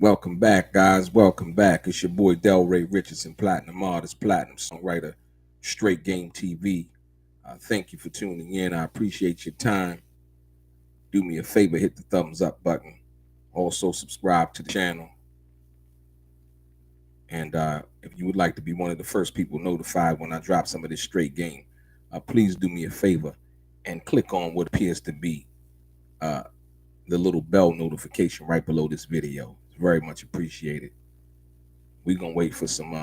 Welcome back, guys. Welcome back. It's your boy DELRAY Richardson, platinum artist, platinum songwriter, Straight Game TV. Thank you for tuning in. I appreciate your time. Do me a favor, hit the thumbs up button. Also, subscribe to the channel. And if you would like to be one of the first people notified when I drop some of this straight game, please do me a favor and click on what appears to be the little bell notification right below this video. It's very much appreciated. We're gonna wait for some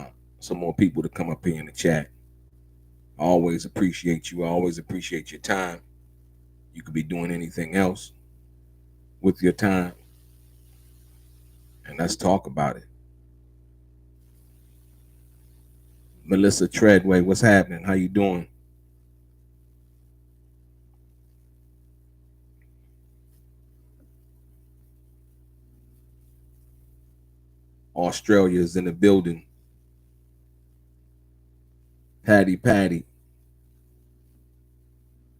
more people to come up here in the chat. I always appreciate you. I always appreciate your time. You could be doing anything else with your time, and let's talk about it. Melissa Treadway, what's happening? How you doing? Australia's in the building. Patty,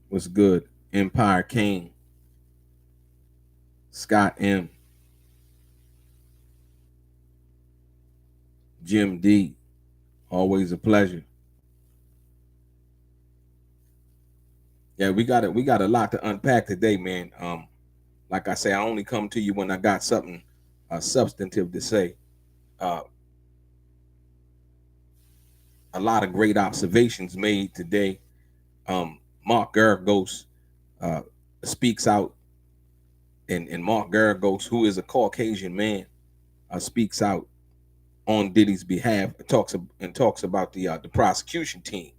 what's good? Empire King, Scott M, Jim D, always a pleasure. Yeah, we got a lot to unpack today, man. Like I say, I only come to you when I got something substantive to say. A lot of great observations made today. Mark Geragos speaks out, and Mark Geragos, who is a Caucasian man, speaks out on Diddy's behalf. Talks about the prosecution team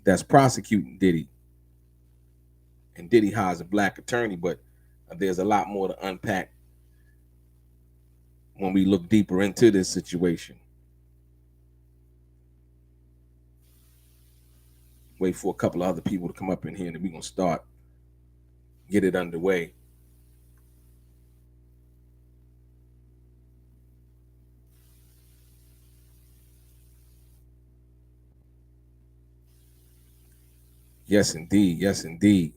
that's prosecuting Diddy, and Diddy hires a black attorney. But there's a lot more to unpack when we look deeper into this situation. Wait for a couple of other people to come up in here, and then we're gonna start, get it underway. Yes, indeed. Yes, indeed.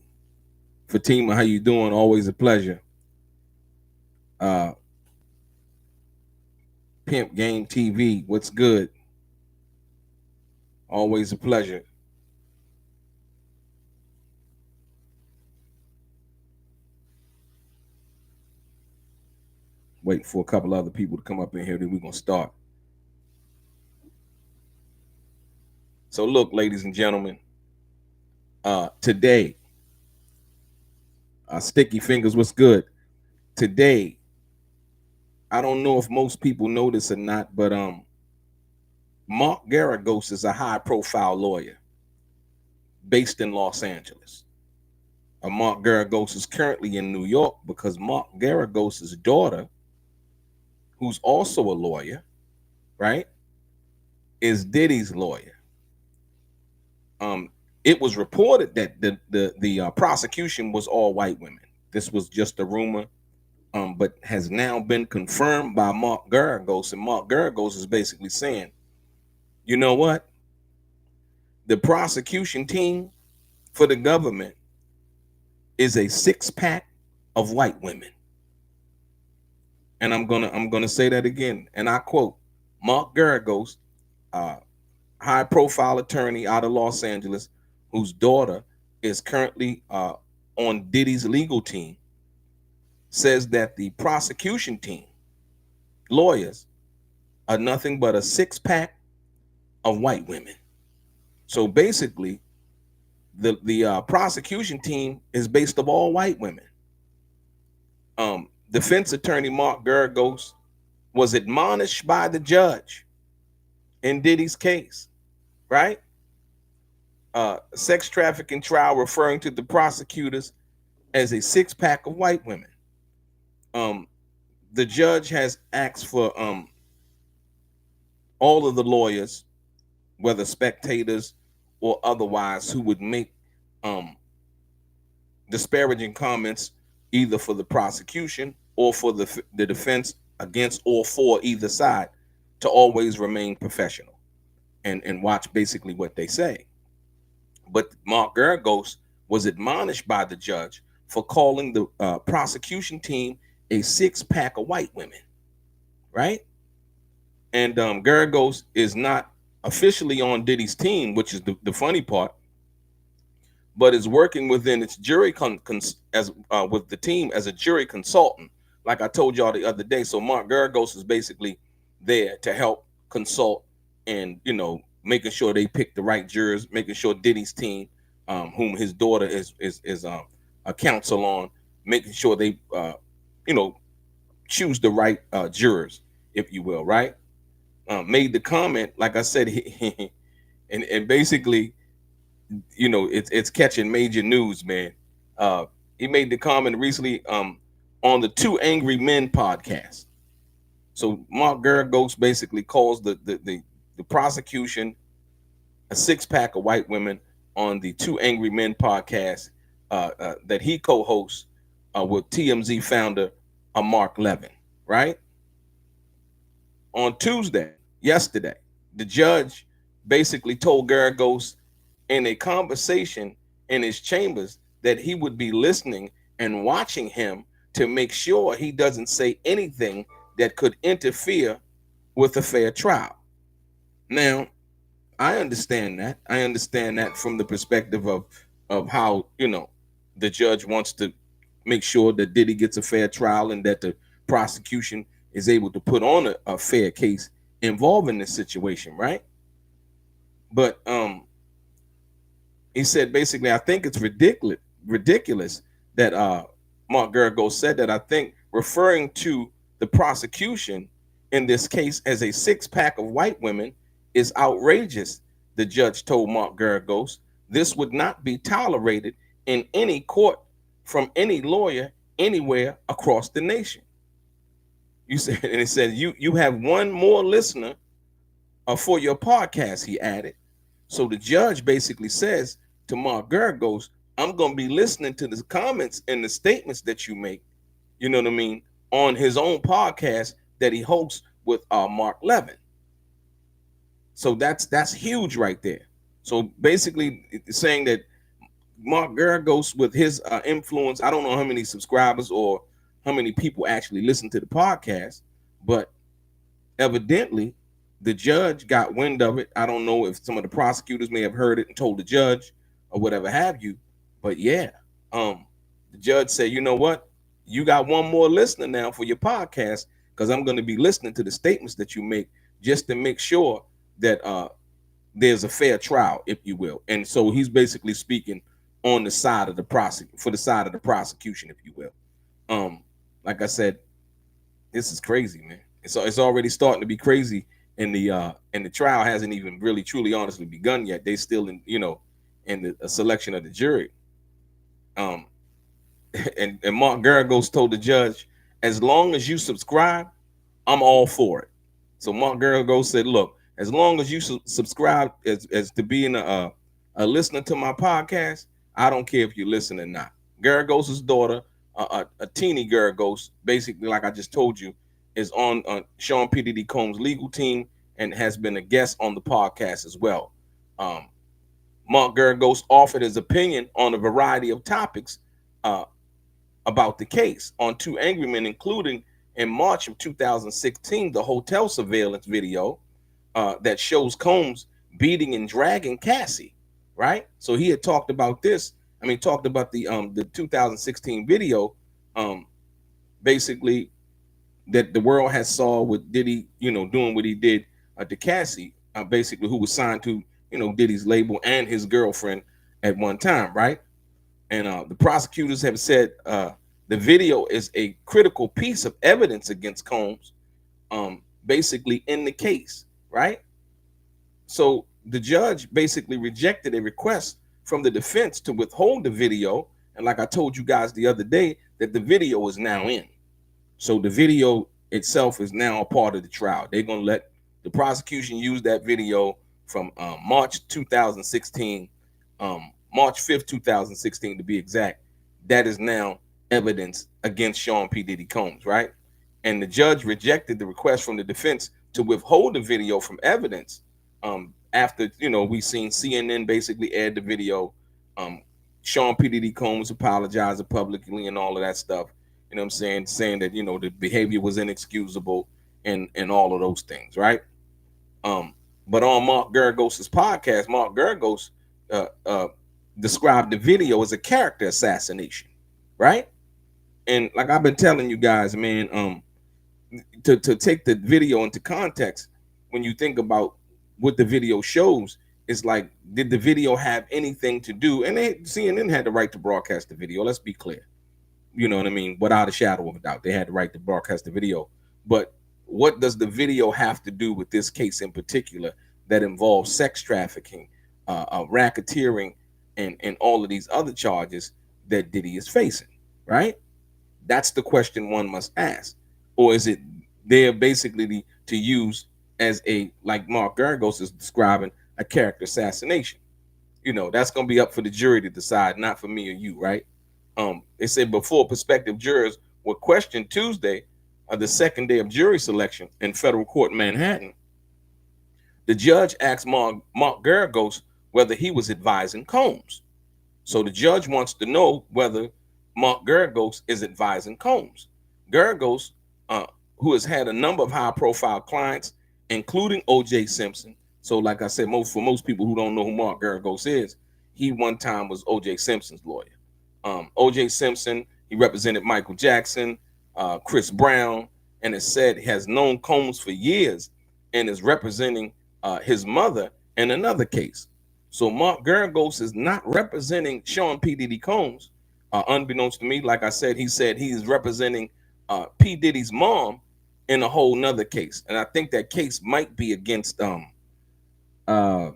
Fatima, how you doing? Always a pleasure. Pimp Game TV, what's good? Always a pleasure. Waiting for a couple other people to come up in here, then we're gonna start. So look, ladies and gentlemen, today, Sticky Fingers, what's good? Today, I don't know if most people know this or not, but Mark Geragos is a high-profile lawyer based in Los Angeles. Mark Geragos is currently in New York because Mark Geragos' daughter, who's also a lawyer, right, is Diddy's lawyer. It was reported that the prosecution was all white women. This was just a rumor, but has now been confirmed by Mark Geragos, and Mark Geragos is basically saying, you know what? The prosecution team for the government is a six-pack of white women. And I'm gonna say that again, and I quote Mark Geragos, high-profile attorney out of Los Angeles, whose daughter is currently on Diddy's legal team, says that the prosecution team, lawyers, are nothing but a six-pack of white women. So basically, the prosecution team is based of all white women. Defense attorney Mark Geragos was admonished by the judge in Diddy's case, right? Sex trafficking trial, referring to the prosecutors as a six-pack of white women. The judge has asked for all of the lawyers, whether spectators or otherwise, who would make disparaging comments either for the prosecution or for the defense against or for either side, to always remain professional and watch basically what they say. But Mark Geragos was admonished by the judge for calling the prosecution team a six-pack of white women. right? And Geragos is not officially on Diddy's team, which is the funny part, but is working within its jury as with the team as a jury consultant, like I told y'all the other day. So Mark Geragos is basically there to help consult and making sure they pick the right jurors, making sure Diddy's team, whom his daughter is a counsel on, making sure they you know choose the right jurors, if you will, right? Made the comment, like I said, and basically, it's catching major news, man. He made the comment recently on the Two Angry Men podcast. So Mark Geragos basically calls the prosecution a six pack of white women on the Two Angry Men podcast that he co-hosts with TMZ founder Mark Levin, right? On Tuesday, yesterday, the judge basically told Geragos in a conversation in his chambers that he would be listening and watching him to make sure he doesn't say anything that could interfere with a fair trial. Now, I understand that. I understand that from the perspective of how, the judge wants to make sure that Diddy gets a fair trial and that the prosecution is able to put on a fair case involving this situation, right? But he said basically, I think it's ridiculous that Mark Geragos said that. I think referring to the prosecution in this case as a six pack of white women is outrageous. The judge told Mark Geragos this would not be tolerated in any court from any lawyer anywhere across the nation. You said, and it said you have one more listener for your podcast, he added. So the judge basically says to Mark Geragos, I'm going to be listening to the comments and the statements that you make, you know what I mean, on his own podcast that he hosts with Mark Levin. So that's huge right there. So basically it's saying that Mark Geragos, with his influence, I don't know how many subscribers or how many people actually listen to the podcast, but evidently the judge got wind of it. I don't know if some of the prosecutors may have heard it and told the judge or whatever have you, but yeah, the judge said, you know what, you got one more listener now for your podcast, because I'm going to be listening to the statements that you make just to make sure that there's a fair trial, if you will. And so he's basically speaking on the side of the for the side of the prosecution, if you will. Like I said, this is crazy, man. It's already starting to be crazy, and the trial hasn't even really truly honestly begun yet. They still in the selection of the jury. And Mark Geragos told the judge, as long as you subscribe, I'm all for it. So Mark Geragos said, look, as long as you subscribe as to being a listener to my podcast, I don't care if you listen or not. Geragos' daughter, a teeny Geragos, basically, like I just told you, is on Sean P. Diddy Combs' legal team and has been a guest on the podcast as well. Mark Geragos offered his opinion on a variety of topics about the case on Two Angry Men, including in March of 2016, the hotel surveillance video that shows Combs beating and dragging Cassie, right? So he had talked about this. I mean, talked about the 2016 video, basically, that the world has saw with Diddy, doing what he did to Cassie, basically, who was signed to, Diddy's label and his girlfriend at one time, right? And the prosecutors have said the video is a critical piece of evidence against Combs, basically in the case, right? So the judge basically rejected a request from the defense to withhold the video. And like I told you guys the other day, that the video is now in. So the video itself is now a part of the trial. They're going to let the prosecution use that video from March 2016, March 5th, 2016 to be exact. That is now evidence against Sean P. Diddy Combs, right? And the judge rejected the request from the defense to withhold the video from evidence after, we seen CNN basically aired the video. Sean P. Diddy Combs apologized publicly and all of that stuff. You know what I'm saying? Saying that, the behavior was inexcusable and all of those things, right? Um, but on Mark Geragos' podcast, Mark Geragos uh, uh, described the video as a character assassination, right? And like I've been telling you guys, man, to take the video into context, when you think about what the video shows, it's like, did the video have anything to do? And CNN had the right to broadcast the video. Let's be clear. You know what I mean? Without a shadow of a doubt, they had the right to broadcast the video. But what does the video have to do with this case in particular that involves sex trafficking, racketeering, and all of these other charges that Diddy is facing? Right? That's the question one must ask. Or is it there basically to use as a, like Mark Geragos is describing, a character assassination? You know, that's going to be up for the jury to decide, not for me or you, right? They said before prospective jurors were questioned Tuesday, the second day of jury selection in federal court in Manhattan, the judge asked Mark Geragos whether he was advising Combs. So the judge wants to know whether Mark Geragos is advising Combs. Geragos, uh, who has had a number of high-profile clients, including O.J. Simpson. So, like I said, for most people who don't know who Mark Geragos is, he one time was O.J. Simpson's lawyer. O.J. Simpson, he represented Michael Jackson, Chris Brown, and it said has known Combs for years and is representing his mother in another case. So Mark Geragos is not representing Sean P. Diddy Combs. Unbeknownst to me, like I said he's representing P. Diddy's mom in a whole nother case. And I think that case might be against uh,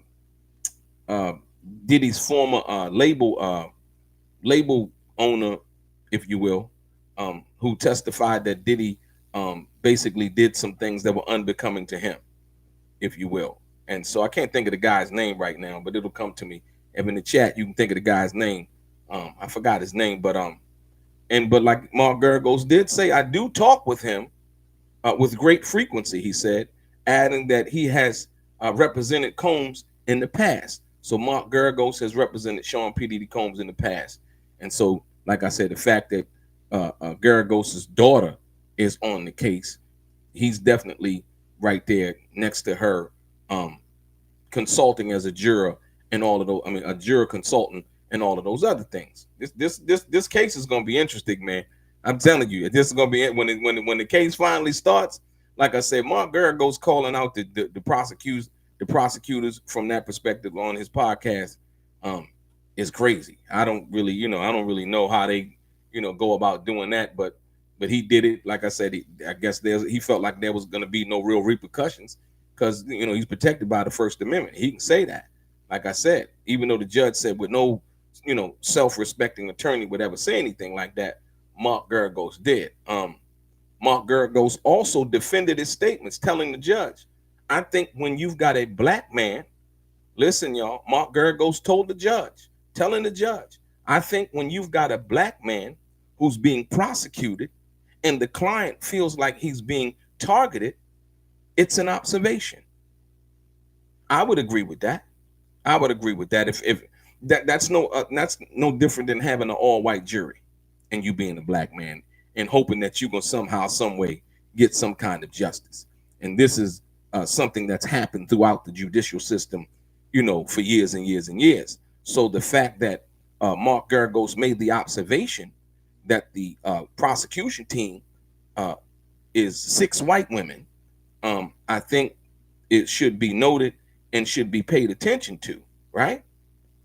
Diddy's former label owner, if you will, who testified that Diddy basically did some things that were unbecoming to him, if you will. And so I can't think of the guy's name right now, but it'll come to me. If in the chat you can think of the guy's name, I forgot his name, but like Mark Geragos did say, I do talk with him with great frequency, he said, adding that he has represented Combs in the past. So Mark Geragos has represented Sean P. Diddy Combs in the past. And so, like I said, the fact that Geragos' daughter is on the case, he's definitely right there next to her, consulting as a juror and all of those. I mean, a juror consultant and all of those other things. This case is going to be interesting, man. I'm telling you, this is going to be it when the case finally starts. Like I said, Mark Geragos calling out the prosecutors from that perspective on his podcast is crazy. I don't really know how they go about doing that, but he did it. Like I said, I guess he felt like there was going to be no real repercussions because he's protected by the First Amendment. He can say that. Like I said, even though the judge said with no self-respecting attorney would ever say anything like that, Mark Geragos did. Mark Geragos also defended his statements, telling the judge, I think when you've got a black man, listen, y'all, Mark Geragos told the judge, telling the judge, I think when you've got a black man who's being prosecuted and the client feels like he's being targeted, it's an observation. I would agree with that. I would agree with that. If that's no different than having an all-white jury and you being a black man and hoping that you're gonna somehow, some way get some kind of justice. And this is something that's happened throughout the judicial system, for years and years and years. So the fact that Mark Geragos made the observation that the prosecution team is 6 white women, I think it should be noted and should be paid attention to, right?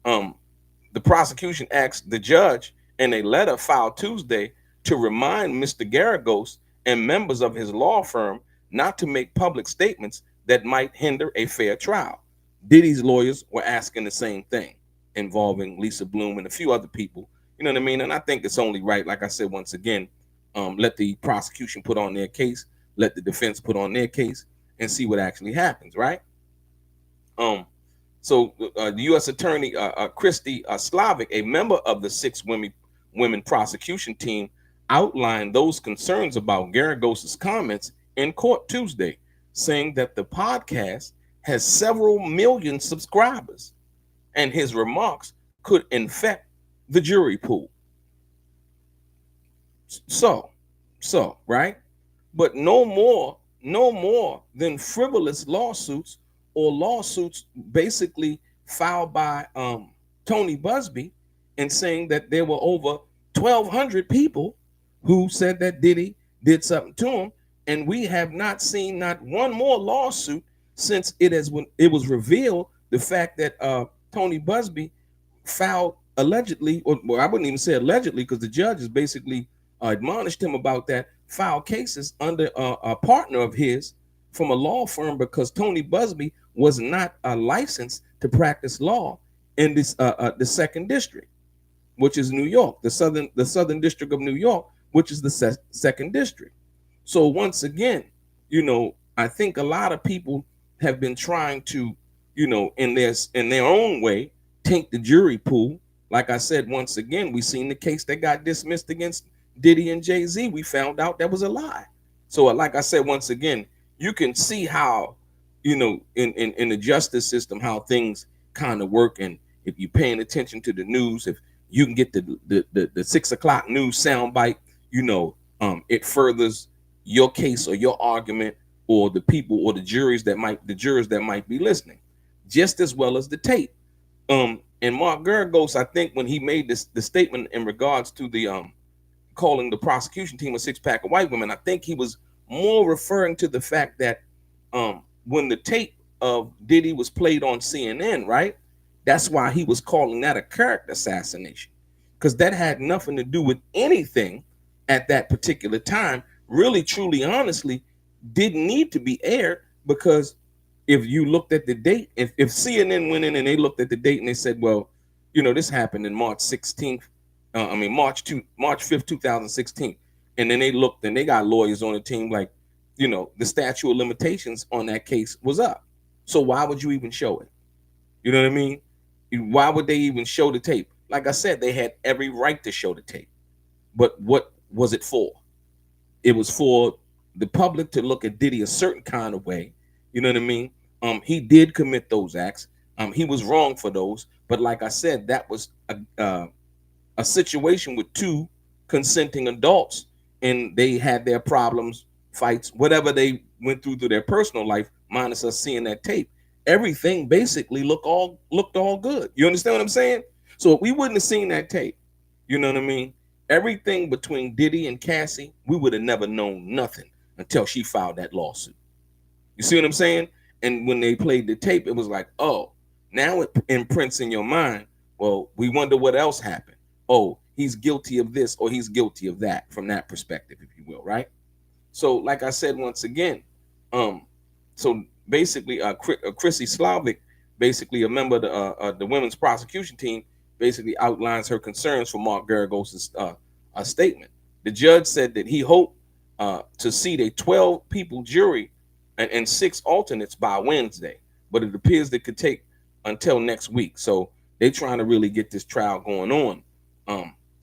The prosecution asked the judge in a letter filed Tuesday to remind Mr. Geragos and members of his law firm not to make public statements that might hinder a fair trial. Diddy's lawyers were asking the same thing, involving Lisa Bloom and a few other people. You know what I mean? And I think it's only right, like I said, once again, let the prosecution put on their case, let the defense put on their case, and see what actually happens, right? So the U.S. Attorney Christy Slavic, a member of the 6 women prosecution team, outlined those concerns about Geragos' comments in court Tuesday, saying that the podcast has several million subscribers and his remarks could infect the jury pool. So, right? But no more no more than frivolous lawsuits or lawsuits basically filed by Tony Busby, and saying that there were over 1,200 people who said that Diddy did something to him, and we have not seen not one more lawsuit since it has when it was revealed the fact that Tony Busby filed allegedly, or well, I wouldn't even say allegedly because the judges basically admonished him about that, filed cases under a partner of his from a law firm because Tony Busby was not licensed to practice law in this the second district, which is New York, the southern district of New York, which is the second district. So once again, I think a lot of people have been trying to, in their own way, taint the jury pool. Like I said, once again, we seen the case that got dismissed against Diddy and Jay-Z. We found out that was a lie. So like I said, once again, you can see how, in the justice system, how things kind of work. And if you're paying attention to the news, if you can get the 6 o'clock news soundbite, it furthers your case or your argument, or the people or the jurors that might be listening, just as well as the tape. And Mark Geragos, I think when he made the statement in regards to the calling the prosecution team a six-pack of white women, I think he was more referring to the fact that when the tape of Diddy was played on CNN, right? That's why he was calling that a character assassination, because that had nothing to do with anything at that particular time. Really, truly, honestly, didn't need to be aired, because if you looked at the date, if CNN went in and they looked at the date and they said, well, this happened in March 16th, March 5th, 2016. And then they looked and they got lawyers on the team like, the statute of limitations on that case was up. So why would you even show it? You know what I mean? Why would they even show the tape? Like I said, they had every right to show the tape. But what was it for? It was for the public to look at Diddy a certain kind of way. You know what I mean? He did commit those acts. He was wrong for those. But like I said, that was a situation with two consenting adults, and they had their problems, fights, whatever they went through their personal life, minus us seeing that tape. Everything basically looked all good. You understand what I'm saying? So if we wouldn't have seen that tape, you know what I mean? Everything between Diddy and Cassie, we would have never known nothing until she filed that lawsuit. You see what I'm saying? And when they played the tape, it was like, oh, now it imprints in your mind. Well, we wonder what else happened. Oh, he's guilty of this or he's guilty of that, from that perspective, if you will, right? So, like I said, once again, so basically, Chrissy Slavic, basically a member of the women's prosecution team, basically outlines her concerns for Mark Geragos' statement. The judge said that he hoped to seat a 12-people jury and 6 alternates by Wednesday, but it appears it could take until next week. So they're trying to really get this trial going on.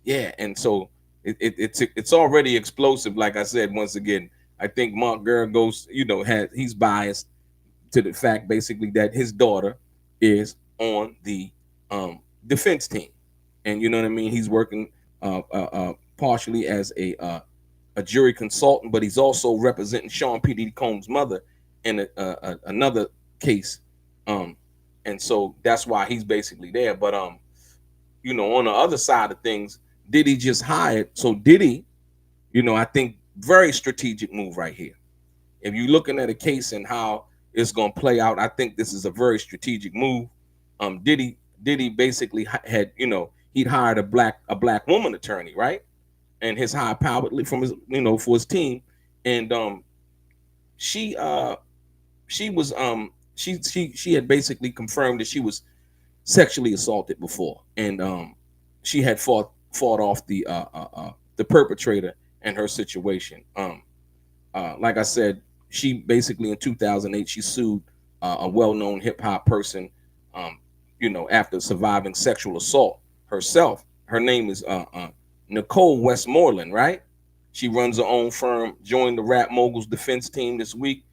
Yeah, and so it's already explosive. Like I said, once again, I think Mark Geragos, he's biased to the fact basically that his daughter is on the defense team, and you know what I mean. He's working partially as a jury consultant, but he's also representing Sean P. Diddy Combs' mother in another case, and so that's why he's basically there. But on the other side of things, Diddy just hired. So Diddy, I think very strategic move right here. If you're looking at a case and how it's going to play out, I think this is a very strategic move. Diddy basically had, he'd hired a black woman attorney, right? And his high powered from his, for his team. And she had basically confirmed that she was sexually assaulted before, and she had fought off the perpetrator and her situation. Like I said, she basically in 2008 she sued a well-known hip-hop person, after surviving sexual assault herself. Her name is Nicole Westmoreland, right? She runs her own firm, joined the Rap Moguls defense team this week,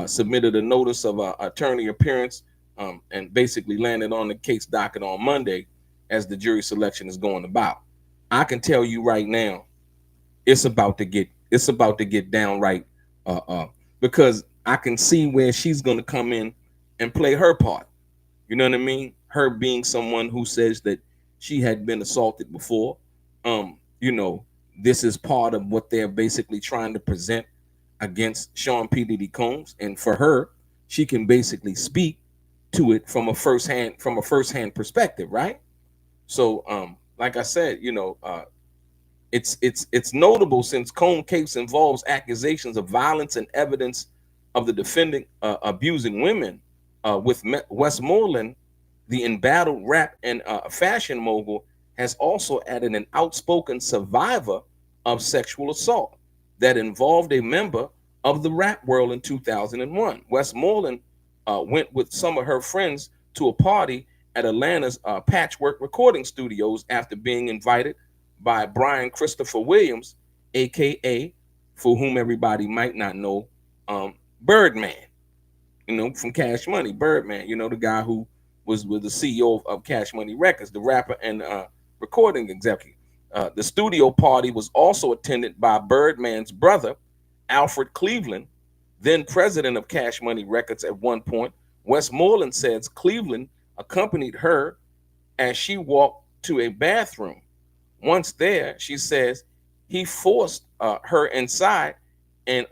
submitted a notice of attorney appearance, and basically landed on the case docket on Monday as the jury selection is going about. I can tell you right now, it's about to get downright because I can see where she's going to come in and play her part. You know what I mean? Her being someone who says that she had been assaulted before. You know, this is part of what they're basically trying to present against Sean P. Diddy Combs. And for her, she can basically speak to it from a first hand perspective, right? So like I said, it's notable since Combe case involves accusations of violence and evidence of the defendant abusing women. With Westmoreland, the embattled rap and fashion mogul, has also added an outspoken survivor of sexual assault that involved a member of the rap world in 2001. Westmoreland went with some of her friends to a party at Atlanta's Patchwork Recording Studios after being invited by Brian Christopher Williams, aka, for whom everybody might not know, Birdman, from Cash Money. Birdman, the guy who was the CEO of Cash Money Records, the rapper and recording executive. The studio party was also attended by Birdman's brother, Alfred Cleveland, then president of Cash Money Records at one point. Westmoreland says Cleveland accompanied her as she walked to a bathroom. Once there, she says he forced her inside and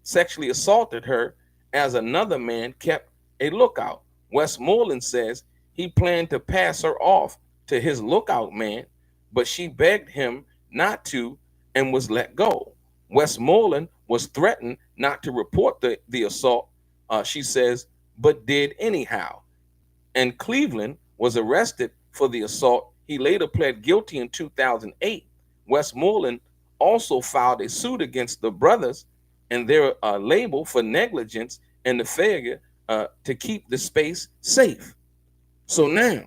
sexually assaulted her as another man kept a lookout. Westmoreland says he planned to pass her off to his lookout man, but she begged him not to and was let go. Westmoreland was threatened not to report the assault, she says, but did anyhow. And Cleveland was arrested for the assault. He later pled guilty in 2008. Westmoreland also filed a suit against the brothers and their label for negligence and the failure to keep the space safe. So now,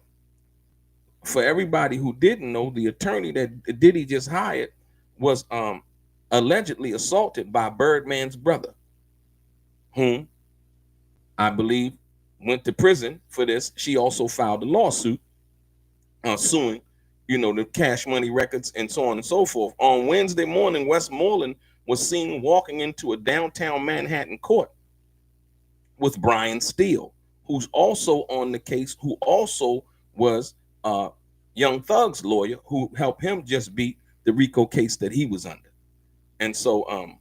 for everybody who didn't know, the attorney that Diddy just hired was allegedly assaulted by Birdman's brother, whom I believe went to prison for this. She also filed a lawsuit suing, the Cash Money Records and so on and so forth. On Wednesday morning, Westmoreland was seen walking into a downtown Manhattan court with Brian Steele, who's also on the case, who also was Young Thug's lawyer, who helped him just beat the RICO case that he was under. And so,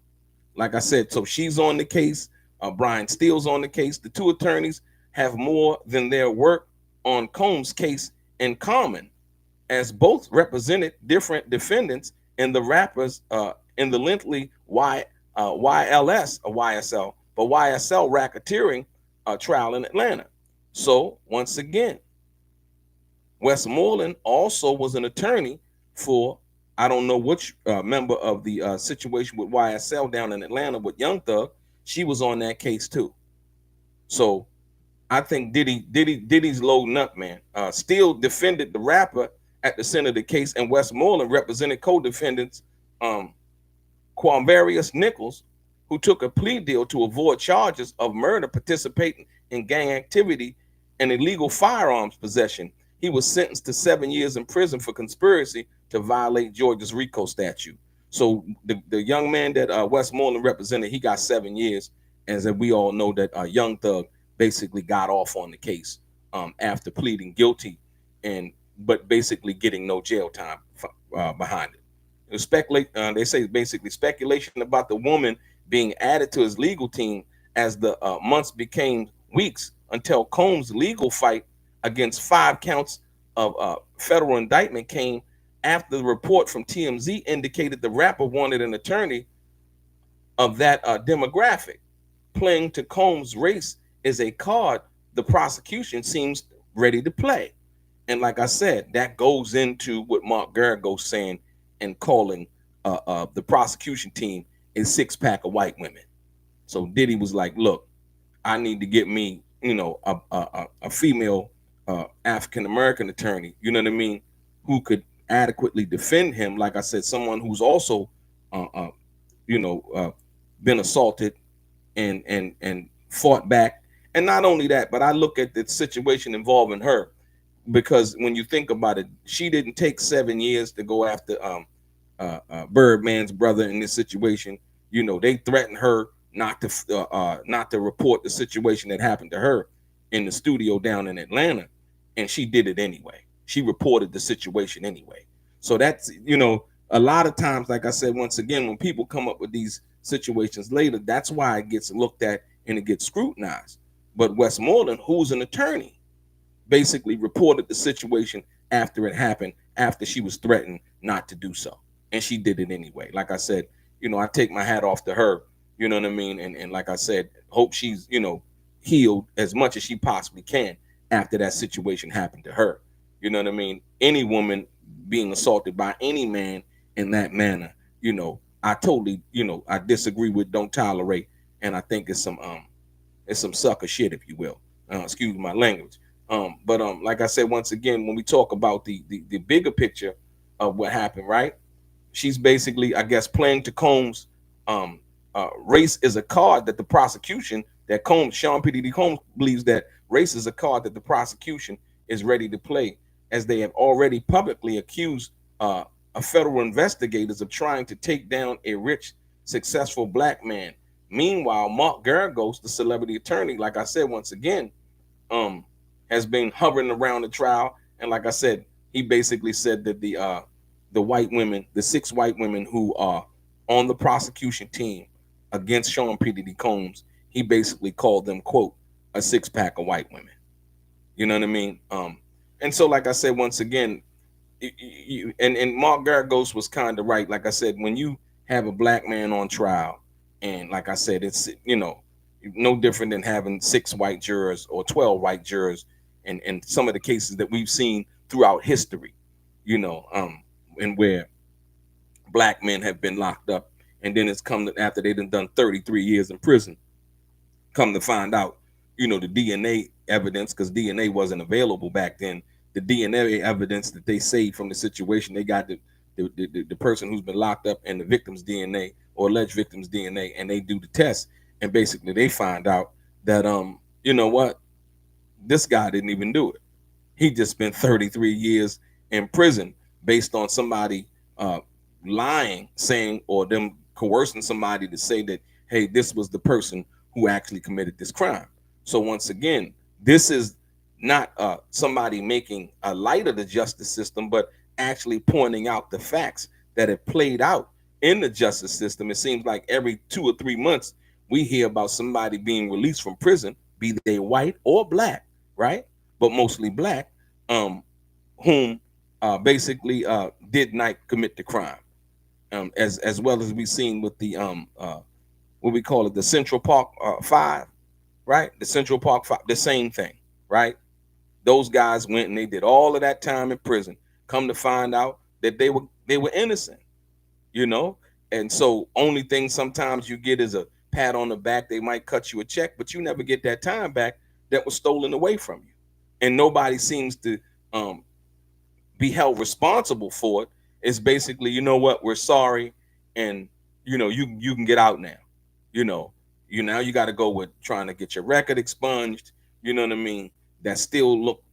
like I said, so she's on the case. Brian Steele's on the case. The two attorneys have more than their work on Combs' case in common, as both represented different defendants in the rappers in the lengthy YLS or YSL, but YSL racketeering trial in Atlanta. So once again, Westmoreland also was an attorney for, I don't know which member of the situation with YSL down in Atlanta with Young Thug. She was on that case too. So I think Diddy's loading up, man. Steele defended the rapper at the center of the case, and Westmoreland represented co-defendants Quavarius Nichols, who took a plea deal to avoid charges of murder, participating in gang activity, and illegal firearms possession. He was sentenced to 7 years in prison for conspiracy to violate Georgia's RICO statute. So the young man that Westmoreland represented, he got 7 years, as we all know that Young Thug basically got off on the case after pleading guilty, but basically getting no jail time behind it. They say basically speculation about the woman being added to his legal team as the months became weeks until Combs' legal fight against 5 counts of federal indictment came after the report from TMZ indicated the rapper wanted an attorney of that demographic. Playing to Combs' race is a card the prosecution seems ready to play. And like I said, that goes into what Mark Geragos saying and calling the prosecution team a 6-pack of white women. So Diddy was like, look, I need to get me, a female African-American attorney, you know what I mean, who could adequately defend him. Like I said, someone who's also, been assaulted and fought back. And not only that, but I look at the situation involving her, because when you think about it, she didn't take 7 years to go after Birdman's brother in this situation. They threatened her not to report the situation that happened to her in the studio down in Atlanta, and she did it anyway. She reported the situation anyway. So that's, a lot of times, like I said, once again, when people come up with these situations later, that's why it gets looked at and it gets scrutinized. But Westmoreland, who's an attorney, basically reported the situation after it happened, after she was threatened not to do so, and she did it anyway. Like I said, I take my hat off to her. You know what I mean? And like I said, hope she's healed as much as she possibly can after that situation happened to her. You know what I mean? Any woman being assaulted by any man in that manner, I totally, I disagree with, don't tolerate, and I think it's some sucker shit, if you will. Excuse my language. But like I said, once again, when we talk about the bigger picture of what happened, right? She's basically, I guess, playing to Combs. Race is a card that the prosecution, that Sean P. Diddy Combs believes that race is a card that the prosecution is ready to play, as they have already publicly accused federal investigators of trying to take down a rich, successful black man. Meanwhile, Mark Geragos, the celebrity attorney, like I said, once again, has been hovering around the trial. And like I said, he basically said that the white women, the 6 white women who are on the prosecution team against Sean P. Diddy Combs, he basically called them, quote, a 6-pack of white women. You know what I mean? And so, like I said, once again, and Mark Geragos was kind of right. Like I said, when you have a black man on trial, and like I said, it's, no different than having 6 white jurors or 12 white jurors, and some of the cases that we've seen throughout history, and where black men have been locked up, and then it's come to, after they've done 33 years in prison, come to find out, the DNA evidence, because DNA wasn't available back then, the DNA evidence that they saved from the situation, they got the person who's been locked up and the victim's DNA, or alleged victim's DNA, and they do the test, and basically they find out that you know what, this guy didn't even do it. He just spent 33 years in prison based on somebody lying, saying, or them coercing somebody to say that, hey, this was the person who actually committed this crime. So once again, this is not somebody making a light of the justice system, but actually pointing out the facts that have played out in the justice system. It seems like every 2 or 3 months we hear about somebody being released from prison, be they white or black, right? But mostly black, whom basically did not commit the crime. As well as we've seen with the what we call it, the Central Park 5, right? The Central Park 5, the same thing, right? Those guys went and they did all of that time in prison. Come to find out that they were innocent, And so only thing sometimes you get is a pat on the back. They might cut you a check, but you never get that time back that was stolen away from you. And nobody seems to be held responsible for it. It's basically, you know what, we're sorry, and you can get out now. Now you got to go with trying to get your record expunged. You know what I mean? That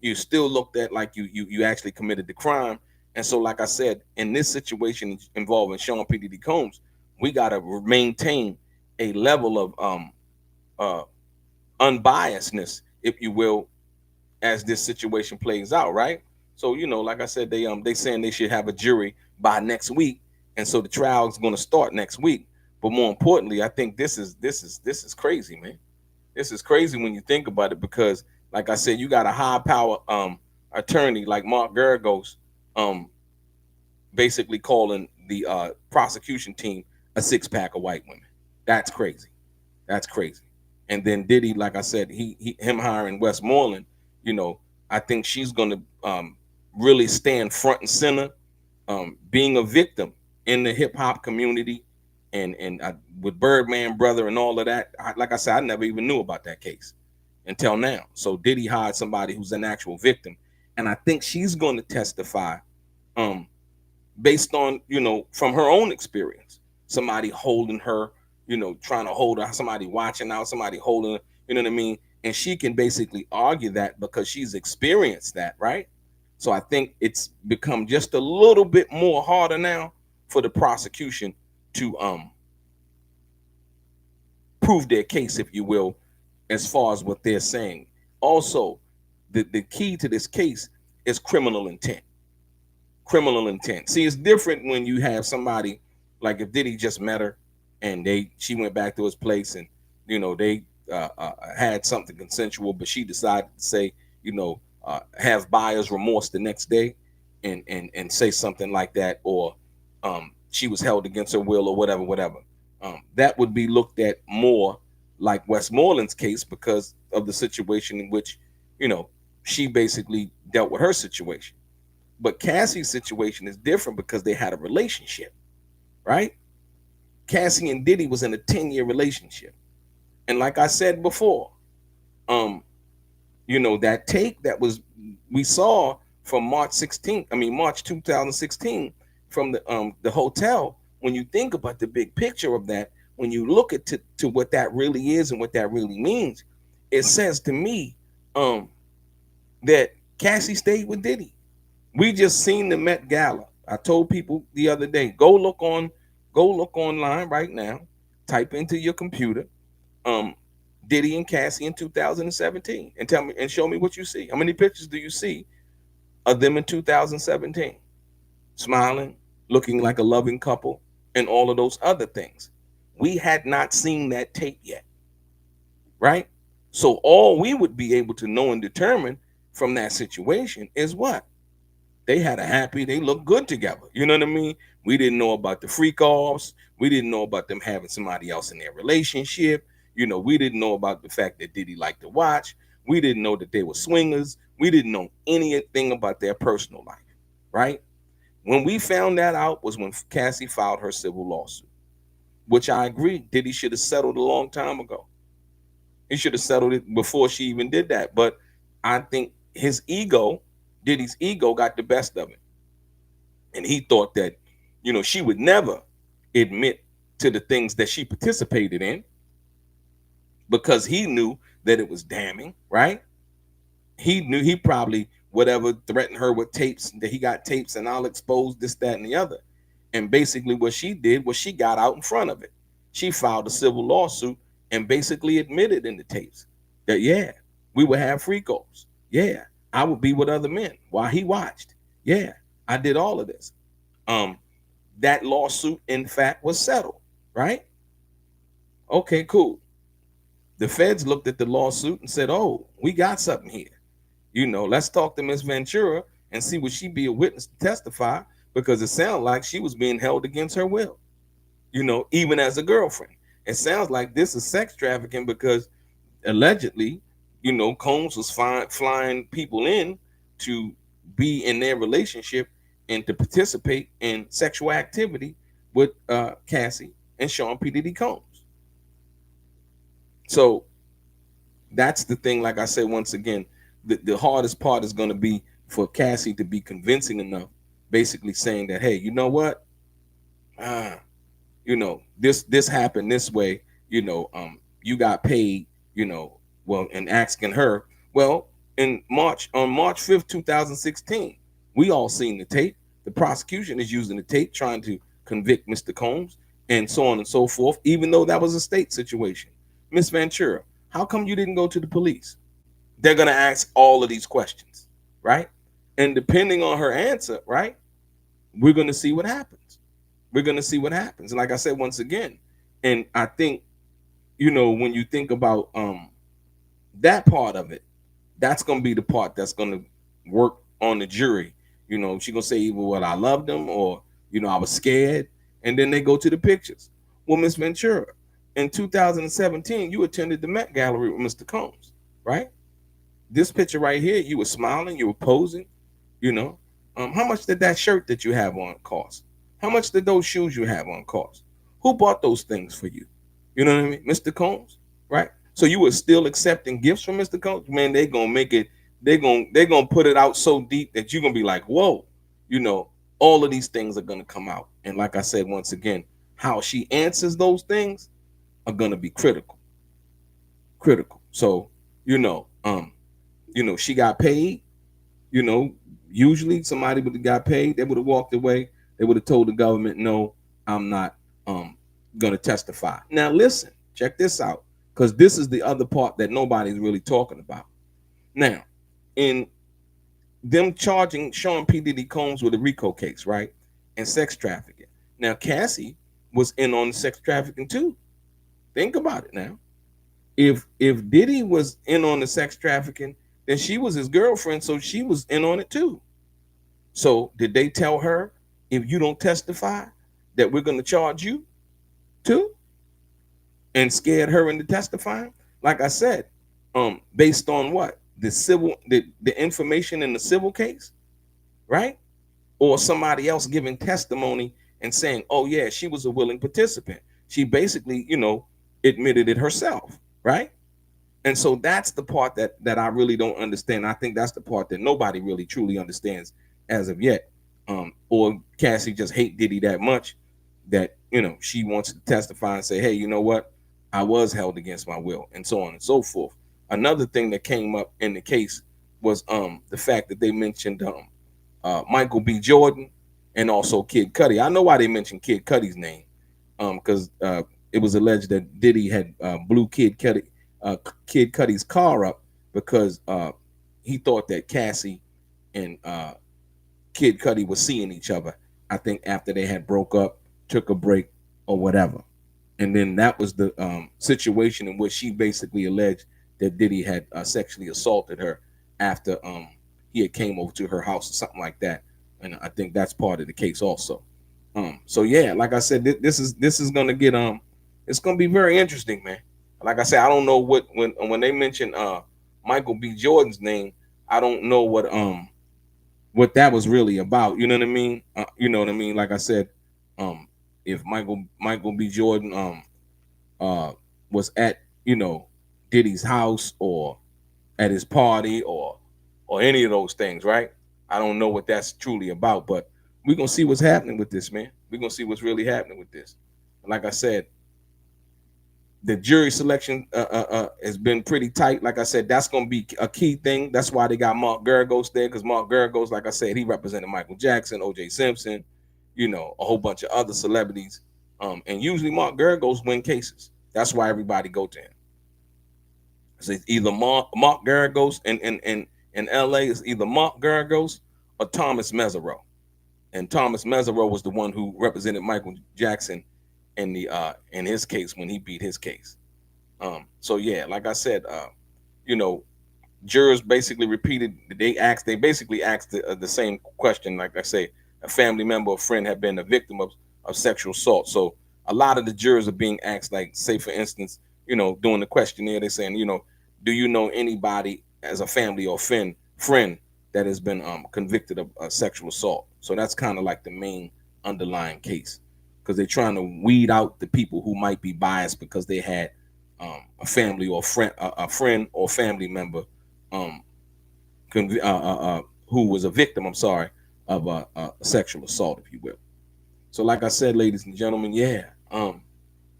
you still looked at like you actually committed the crime. And so, like I said, in this situation involving Sean P. Diddy Combs, we got to maintain a level of unbiasedness, if you will, as this situation plays out, right? So, like I said, they saying they should have a jury by next week, and so the trial is going to start next week. But more importantly, I think this is crazy, man. This is crazy when you think about it, because, like I said, you got a high power attorney like Mark Geragos, basically calling the prosecution team a 6-pack of white women. That's crazy. That's crazy. And then Diddy, like I said, him hiring Westmoreland, I think she's going to really stand front and center, being a victim in the hip hop community, and with Birdman brother and all of that. Like I said, I never even knew about that case until now. So Diddy hired somebody who's an actual victim, and I think she's going to testify, based on from her own experience. Somebody holding her, trying to hold her, somebody watching out, somebody holding her, you know what I mean? And she can basically argue that because she's experienced that, right? So I think it's become just a little bit more harder now for the prosecution to prove their case, if you will, as far as what they're saying. Also, the key to this case is criminal intent. Criminal intent. See, it's different when you have somebody like if Diddy just met her and she went back to his place and they had something consensual, but she decided to say have buyer's remorse the next day and say something like that, or she was held against her will or whatever. That would be looked at more like Westmoreland's case because of the situation in which she basically dealt with her situation. But Cassie's situation is different because they had a relationship, right? Cassie and Diddy was in a 10-year relationship. And like I said before, that tape that we saw from March 2016 from the hotel, when you think about the big picture of that, when you look at to what that really is and what that really means, it says to me that Cassie stayed with Diddy. We just seen the Met Gala. I told people the other day, go look online right now, type into your computer, Diddy and Cassie in 2017, and tell me and show me what you see. How many pictures do you see of them in 2017? Smiling, looking like a loving couple, and all of those other things. We had not seen that tape yet, right? So all we would be able to know and determine from that situation is what? They looked good together. You know what I mean? We didn't know about the freak offs. We didn't know about them having somebody else in their relationship. We didn't know about the fact that Diddy liked to watch. We didn't know that they were swingers. We didn't know anything about their personal life, right? When we found that out was when Cassie filed her civil lawsuit, which I agree, Diddy should have settled a long time ago. He should have settled it before she even did that. But I think Diddy's ego got the best of it. And he thought that, she would never admit to the things that she participated in because he knew that it was damning, right? He knew he probably whatever threatened her with tapes, that he got tapes and I'll expose this, that, and the other. And basically what she did was she got out in front of it. She filed a civil lawsuit and basically admitted in the tapes that, yeah, we would have freak-offs. Yeah, I would be with other men while he watched. Yeah, I did all of this. That lawsuit, in fact, was settled, right? Okay, cool. The feds looked at the lawsuit and said, oh, we got something here. Let's talk to Miss Ventura and see would she be a witness to testify, because it sounds like she was being held against her will, even as a girlfriend. It sounds like this is sex trafficking because allegedly, Combs was flying people in to be in their relationship and to participate in sexual activity with Cassie and Sean P. Diddy Combs. So that's the thing. Like I said, once again, the hardest part is going to be for Cassie to be convincing enough, basically saying that, hey, you know what? This happened this way, you got paid, and asking her, well, on March 5th, 2016, we all seen the tape. The prosecution is using the tape trying to convict Mr. Combs and so on and so forth, even though that was a state situation. Miss Ventura, how come you didn't go to the police? They're going to ask all of these questions, right? And depending on her answer, right, we're going to see what happens. We're going to see what happens. And like I said, once again, and I think, when you think about that part of it, that's going to be the part that's going to work on the jury. She's going to say either, well, I loved him, or, I was scared. And then they go to the pictures. Well, Miss Ventura, in 2017, you attended the Met Gallery with Mr. Combs, right? This picture right here, you were smiling, you were posing, how much did that shirt that you have on cost? How much did those shoes you have on cost? Who bought those things for you? You know what I mean? Mr. Combs, right? So you were still accepting gifts from Mr. Combs? Man, they're going to make it, they're going to put it out so deep that you're going to be like, whoa, all of these things are going to come out. And like I said, once again, how she answers those things are going to be critical. So, she got paid, usually somebody would have got paid. They would have walked away. They would have told the government, no, I'm not going to testify. Now, listen, Check this out, because this is the other part that nobody's really talking about. Now, in them charging Sean P. Diddy Combs with a RICO case, right? And sex trafficking. Now, Cassie was in on the sex trafficking too. Think about it now. If Diddy was in on the sex trafficking, then she was his girlfriend, so she was in on it too. So did they tell her, if you don't testify, that we're going to charge you too? And scared her into testifying? Like I said, based on what? The information in the civil case, right? Or somebody else giving testimony and saying, oh yeah, she was a willing participant. She basically, admitted it herself, right? And so that's the part that I really don't understand. I think that's the part that nobody really truly understands as of yet. Or Cassie just hate Diddy that much that she wants to testify and say, hey, you know what? I was held against my will, and so on and so forth. Another thing that came up in the case was the fact that they mentioned Michael B. Jordan and also Kid Cudi. I know why they mentioned Kid Cudi's name, because it was alleged that Diddy had blew Kid Cudi's car up because he thought that Cassie and Kid Cudi were seeing each other. I think after they had broke up, took a break or whatever. And then that was the situation in which she basically alleged that Diddy had sexually assaulted her after he had came over to her house or something like that. And I think that's part of the case also. So yeah, like I said, this is gonna get it's gonna be very interesting, man. Like I said, I don't know when they mention Michael B. Jordan's name, I don't know what that was really about. You know what I mean? You know what I mean? Like I said, if Michael B. Jordan was at Diddy's house or at his party or any of those things, right? I don't know what that's truly about, but we're gonna see what's happening with this, man. We're gonna see what's really happening with this. Like I said, the jury selection has been pretty tight. Like I said, that's going to be a key thing. That's why they got Mark Geragos there, because Mark Geragos, like I said, he represented Michael Jackson, O.J. Simpson, a whole bunch of other celebrities. And usually Mark Geragos win cases. That's why everybody go to him. So it's either Mark Geragos in L.A. is either Mark Geragos or Thomas Mesereau. And Thomas Mesereau was the one who represented Michael Jackson in his case when he beat his case. So yeah, like I said, jurors basically repeated. They basically asked the same question. Like I say, a family member or friend had been a victim of sexual assault. So a lot of the jurors are being asked, like, say for instance, during the questionnaire, they're saying, do you know anybody as a family or friend that has been convicted of sexual assault? So that's kind of like the main underlying case, because they're trying to weed out the people who might be biased because they had a family or a friend or family member who was a victim, of a sexual assault, if you will. So like I said, ladies and gentlemen, yeah,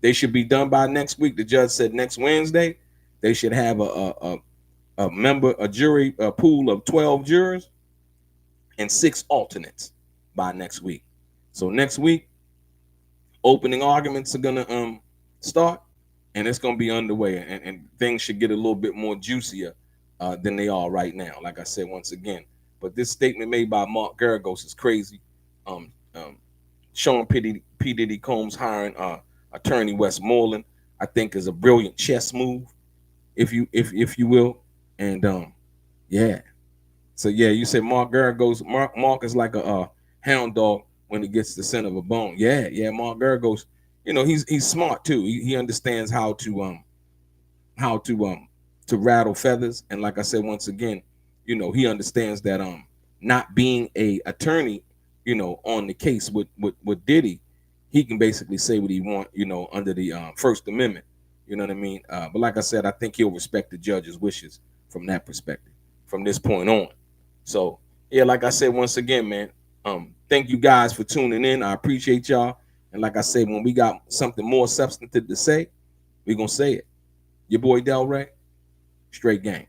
they should be done by next week. The judge said next Wednesday they should have a jury pool of 12 jurors and 6 alternates by next week. So next week, opening arguments are gonna start, and it's gonna be underway, and things should get a little bit more juicier than they are right now. Like I said once again, but this statement made by Mark Geragos is crazy. Sean P. Diddy Combs hiring attorney Westmoreland, I think, is a brilliant chess move, if you will, and yeah. So yeah, you say Mark Geragos. Mark is like a hound dog when it gets the scent of a bone. Yeah. Mark Geragos, he's smart too. He understands how to rattle feathers. And like I said once again, he understands that not being a attorney, on the case with Diddy, he can basically say what he want, under the First Amendment. You know what I mean? But like I said, I think he'll respect the judge's wishes from that perspective from this point on. So yeah, like I said once again, man, thank you guys for tuning in. I appreciate y'all. And like I said, when we got something more substantive to say, we're gonna say it. Your boy DELRAY, straight game.